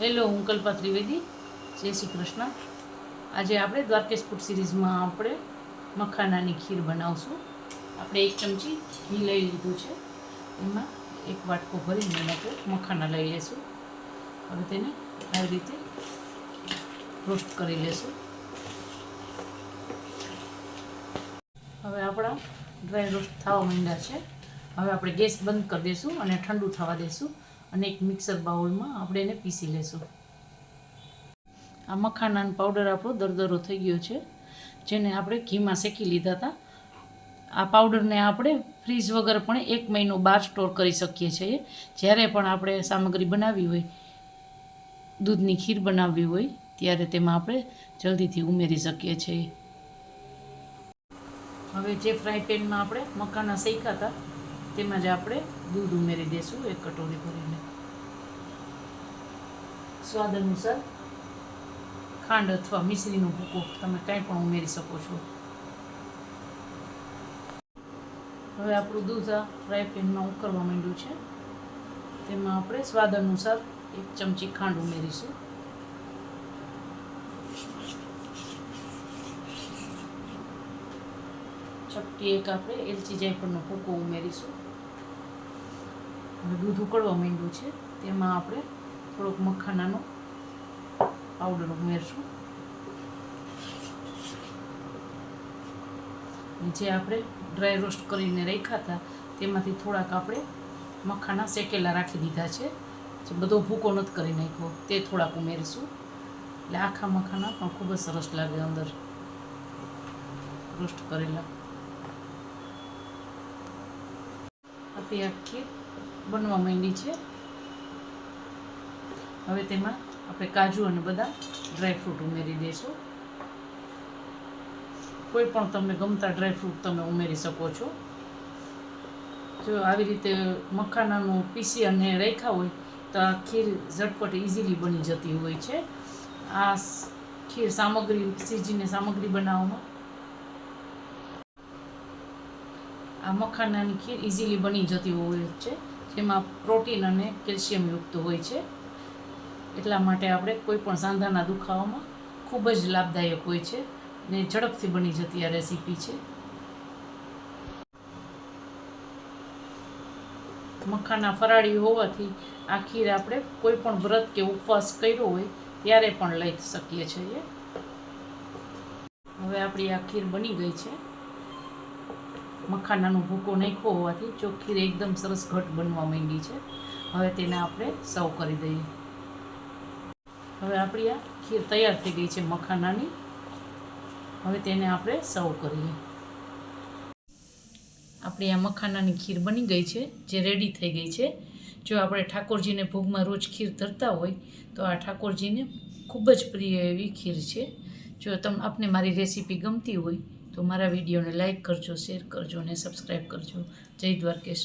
Hello, હું કલ્પા ત્રિવેદી. જય શ્રી કૃષ્ણ. આજે આપણે દ્વારકેશ ફૂડ સિરીઝમાં આપણે મખાનાની ખીર બનાવશું. આપણે 1 ચમચી ઘી લઈ લીધું છે, એમાં 1 વાટકો ભરીને આપણે મખાના લઈ લેશું. હવે તેને આવી રીતે રોસ્ટ કરી લેશું. હવે આપણા ડ્રાય રોસ્ટ થવા માંડ્યા છે. હવે આપણે ગેસ બંધ કરી દઈશું અને ઠંડુ થવા દઈશું અને એક મિક્સર બાઉલમાં આપણે એને પીસી લેશું. આ મખાનાનો પાવડર આપણો દરદરો થઈ ગયો છે, જેને આપણે ઘીમાં શેકી લીધા હતા. આ પાવડરને આપણે ફ્રીજ વગર પણ 1 મહિનો બહાર સ્ટોર કરી શકીએ છીએ. જ્યારે પણ આપણે સામગ્રી બનાવવી હોય, દૂધની ખીર બનાવવી હોય, ત્યારે તેમાં આપણે જલ્દીથી ઉમેરી શકીએ છીએ. હવે જે ફ્રાય પેનમાં આપણે મખાના શેક્યા હતા, તેમાં જ આપણે દૂધ ઉમેરી દઈશું 1 કટોરી ભરીને. સ્વાદ અનુસાર ખાંડ અથવા મિશ્રીનો ભૂકો તમે કાંઈ પણ ઉમેરી શકો છો. હવે આપણું દૂધ આ ફ્રાય પેનમાં ઉકળવા માંડ્યું છે, તેમાં આપણે સ્વાદ અનુસાર 1 ચમચી ખાંડ ઉમેરીશું. ચપટી 1 આપણે એલચી જાયફળનો ભૂકો ઉમેરીશું. હવે દૂધ ઉકળવા માંડ્યું છે, તેમાં આપણે થોડોક મખાનાનો પાવડર ઉમેરશું. જે આપણે ડ્રાય રોસ્ટ કરીને રાખ્યા હતા, તેમાંથી થોડાક આપણે મખાના શેકેલા રાખી દીધા છે. જે બધો ભૂકો નથી કરી નાખ્યો, તે થોડાક ઉમેરીશું. એટલે આખા મખાના પણ ખૂબ જ સરસ લાગે અંદર રોસ્ટ કરેલા. આપણી આ ખીર બનવા માંડી છે. હવે તેમાં આપણે કાજુ અને બદામ ડ્રાયફ્રૂટ ઉમેરી દઈશું. કોઈ પણ તમને ગમતા ડ્રાયફ્રૂટ તમે ઉમેરી શકો છો. જો આવી રીતે મખાનાનું પીસી અને રાખ્યા હોય તો આ ખીર ઝટપટ ઇઝીલી બની જતી હોય છે. આ ખીર સીજીને સામગ્રી બનાવવામાં આ મખાનાની ખીર ઇઝીલી બની જતી હોય છે, જેમાં પ્રોટીન અને કેલ્શિયમ યુક્ત હોય છે. એટલા માટે આપણે કોઈ પણ સાંધાના દુખાવામાં ખૂબ જ લાભદાયક હોય છે ને ઝડપથી બની જતી આ રેસીપી છે. મખાના ફરાળી હોવાથી આ ખીર આપણે કોઈ પણ વ્રત કે ઉપવાસ કર્યો હોય ત્યારે પણ લઈ શકીએ છીએ. હવે આપણી આ ખીર બની ગઈ છે. મખાનાનો ભૂકો નાખ્યો હોવાથી જો ખીર એકદમ સરસ ઘટ બનવા માંડી છે. હવે તેને આપણે સર્વ કરી દઈએ. હવે આપણી આ ખીર તૈયાર થઈ ગઈ છે મખાનાની. હવે તેને આપણે સર્વ કરીએ. આપણી આ મખાનાની ખીર બની ગઈ છે, જે રેડી થઈ ગઈ છે. જો આપણે ઠાકોરજીને ભોગમાં રોજ ખીર ધરતા હોય તો આ ઠાકોરજીને ખૂબ જ પ્રિય એવી ખીર છે. જો આપને મારી રેસીપી ગમતી હોય તો મારા વિડીયોને લાઈક કરજો, શેર કરજો અને સબસ્ક્રાઈબ કરજો. જય દ્વારકેશ.